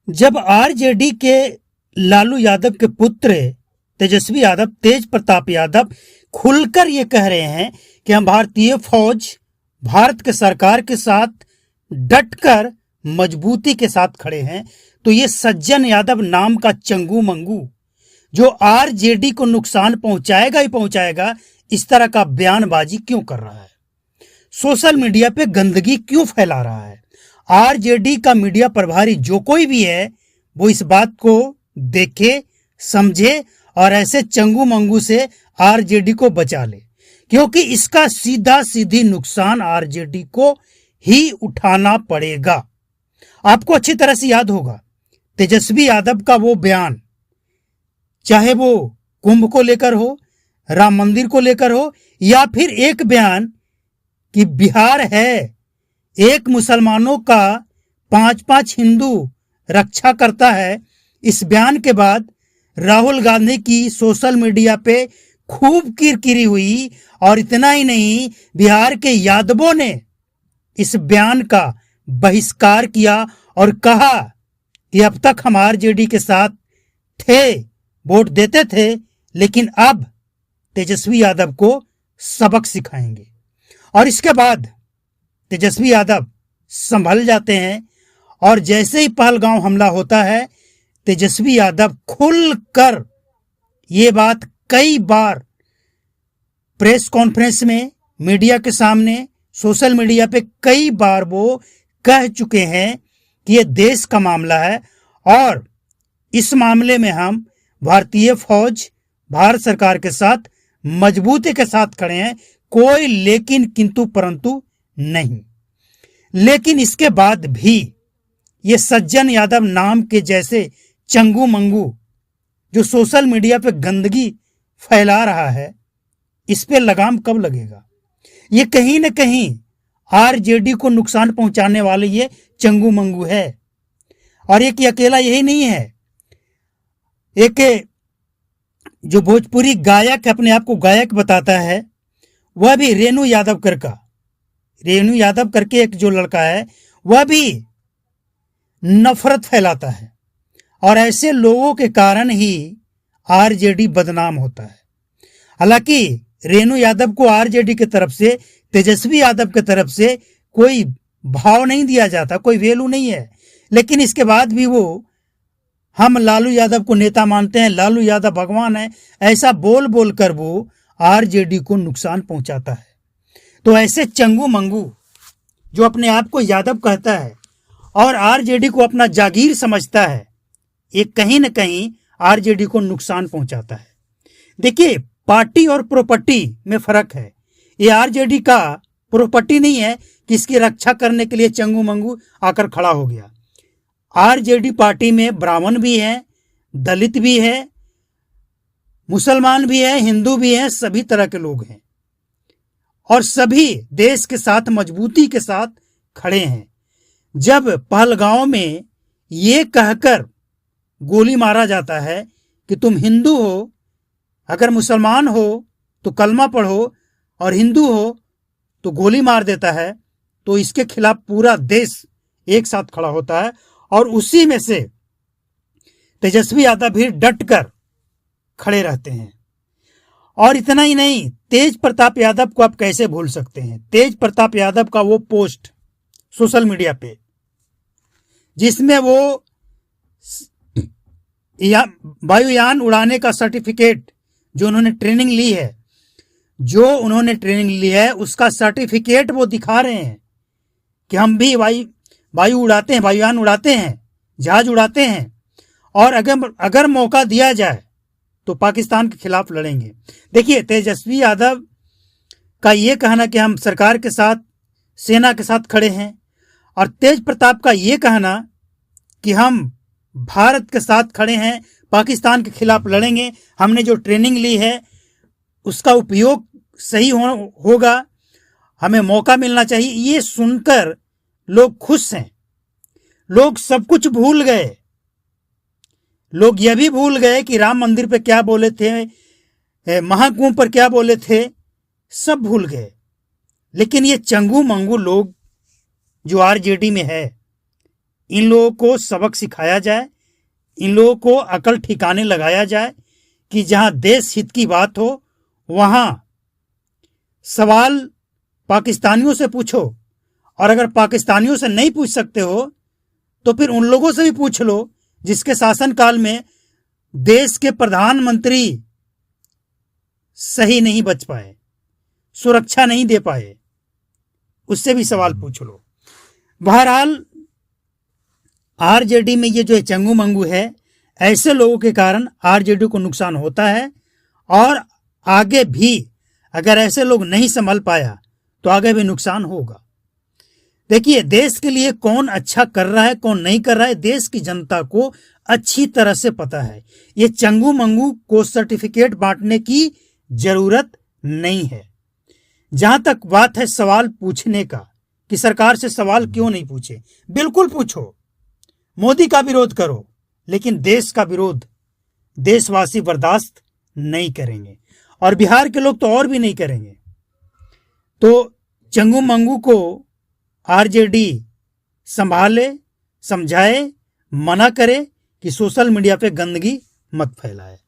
जब आरजेडी के लालू यादव के पुत्र तेजस्वी यादव, तेज प्रताप यादव खुलकर ये कह रहे हैं कि हम भारतीय फौज, भारत के सरकार के साथ डटकर मजबूती के साथ खड़े हैं, तो ये सज्जन यादव नाम का चंगू मंगू जो आरजेडी को नुकसान पहुंचाएगा ही पहुंचाएगा, इस तरह का बयानबाजी क्यों कर रहा है? सोशल मीडिया पे गंदगी क्यों फैला रहा है? आरजेडी का मीडिया प्रभारी जो कोई भी है वो इस बात को देखे, समझे और ऐसे चंगू मंगू से आरजेडी को बचा ले, क्योंकि इसका सीधा सीधी नुकसान आरजेडी को ही उठाना पड़ेगा। आपको अच्छी तरह से याद होगा तेजस्वी यादव का वो बयान, चाहे वो कुंभ को लेकर हो, राम मंदिर को लेकर हो, या फिर एक बयान कि बिहार है, एक मुसलमानों का 5-5 हिंदू रक्षा करता है। इस बयान के बाद राहुल गांधी की सोशल मीडिया पे खूब किरकिरी हुई, और इतना ही नहीं, बिहार के यादवों ने इस बयान का बहिष्कार किया और कहा कि अब तक हम आरजेडी के साथ थे, वोट देते थे, लेकिन अब तेजस्वी यादव को सबक सिखाएंगे। और इसके बाद तेजस्वी यादव संभल जाते हैं, और जैसे ही पहलगांव हमला होता है, तेजस्वी यादव खुलकर ये बात कई बार प्रेस कॉन्फ्रेंस में, मीडिया के सामने, सोशल मीडिया पे कई बार वो कह चुके हैं कि ये देश का मामला है और इस मामले में हम भारतीय फौज, भारत सरकार के साथ मजबूती के साथ खड़े हैं, कोई लेकिन किंतु परंतु नहीं। लेकिन इसके बाद भी ये सज्जन यादव नाम के जैसे चंगू मंगू जो सोशल मीडिया पे गंदगी फैला रहा है, इस पे लगाम कब लगेगा? ये कहीं न कहीं आरजेडी को नुकसान पहुंचाने वाले ये चंगू मंगू है। और एक अकेला यही नहीं है, एक जो भोजपुरी गायक अपने आप को गायक बताता है, वह भी रेणु यादव करके एक जो लड़का है, वह भी नफरत फैलाता है, और ऐसे लोगों के कारण ही आरजेडी बदनाम होता है। हालांकि रेणु यादव को आरजेडी की तरफ से, तेजस्वी यादव की तरफ से कोई भाव नहीं दिया जाता, कोई वैल्यू नहीं है, लेकिन इसके बाद भी वो हम लालू यादव को नेता मानते हैं, लालू यादव भगवान है, ऐसा बोल बोल कर वो आरजेडी को नुकसान पहुंचाता है। तो ऐसे चंगू मंगू जो अपने आप को यादव कहता है और आरजेडी को अपना जागीर समझता है, ये कहीं न कहीं आरजेडी को नुकसान पहुंचाता है। देखिए, पार्टी और प्रॉपर्टी में फर्क है। ये आरजेडी का प्रॉपर्टी नहीं है कि इसकी रक्षा करने के लिए चंगू मंगू आकर खड़ा हो गया। आरजेडी पार्टी में ब्राह्मण भी है, दलित भी है, मुसलमान भी है, हिंदू भी है, सभी तरह के लोग हैं, और सभी देश के साथ मजबूती के साथ खड़े हैं। जब पहलगांव में ये कहकर गोली मारा जाता है कि तुम हिंदू हो, अगर मुसलमान हो तो कलमा पढ़ो, और हिंदू हो तो गोली मार देता है, तो इसके खिलाफ पूरा देश एक साथ खड़ा होता है, और उसी में से तेजस्वी यादव भी डट कर खड़े रहते हैं। और इतना ही नहीं, तेज प्रताप यादव को आप कैसे भूल सकते हैं? तेज प्रताप यादव का वो पोस्ट सोशल मीडिया पे जिसमें वो वायुयान उड़ाने का सर्टिफिकेट जो उन्होंने ट्रेनिंग ली है, उसका सर्टिफिकेट वो दिखा रहे हैं कि हम भी वायु उड़ाते हैं, वायुयान उड़ाते हैं, जहाज उड़ाते हैं, और अगर मौका दिया जाए तो पाकिस्तान के खिलाफ लड़ेंगे। देखिए, तेजस्वी यादव का ये कहना कि हम सरकार के साथ, सेना के साथ खड़े हैं, और तेज प्रताप का ये कहना कि हम भारत के साथ खड़े हैं, पाकिस्तान के खिलाफ लड़ेंगे, हमने जो ट्रेनिंग ली है उसका उपयोग सही होगा, हमें मौका मिलना चाहिए। ये सुनकर लोग खुश हैं। लोग सब कुछ भूल गए। लोग यह भी भूल गए कि राम मंदिर पे क्या बोले थे, महाकुंभ पर क्या बोले थे, सब भूल गए। लेकिन ये चंगू मंगू लोग जो आरजेडी में है, इन लोगों को सबक सिखाया जाए, इन लोगों को अकल ठिकाने लगाया जाए कि जहां देश हित की बात हो वहां सवाल पाकिस्तानियों से पूछो, और अगर पाकिस्तानियों से नहीं पूछ सकते हो तो फिर उन लोगों से भी पूछ लो जिसके शासनकाल में देश के प्रधानमंत्री सही नहीं बच पाए, सुरक्षा नहीं दे पाए, उससे भी सवाल पूछ लो। बहरहाल आरजेडी में ये जो चंगू मंगू है, ऐसे लोगों के कारण आरजेडी को नुकसान होता है, और आगे भी अगर ऐसे लोग नहीं संभल पाया तो आगे भी नुकसान होगा। देखिए, देश के लिए कौन अच्छा कर रहा है कौन नहीं कर रहा है देश की जनता को अच्छी तरह से पता है। ये चंगू मंगू को सर्टिफिकेट बांटने की जरूरत नहीं है। जहां तक बात है सवाल पूछने का कि सरकार से सवाल क्यों नहीं पूछे, बिल्कुल पूछो, मोदी का विरोध करो, लेकिन देश का विरोध देशवासी बर्दाश्त नहीं करेंगे, और बिहार के लोग तो और भी नहीं करेंगे। तो चंगू मंगू को आरजेडी संभाले, समझाए, मना करे कि सोशल मीडिया पे गंदगी मत फैलाए।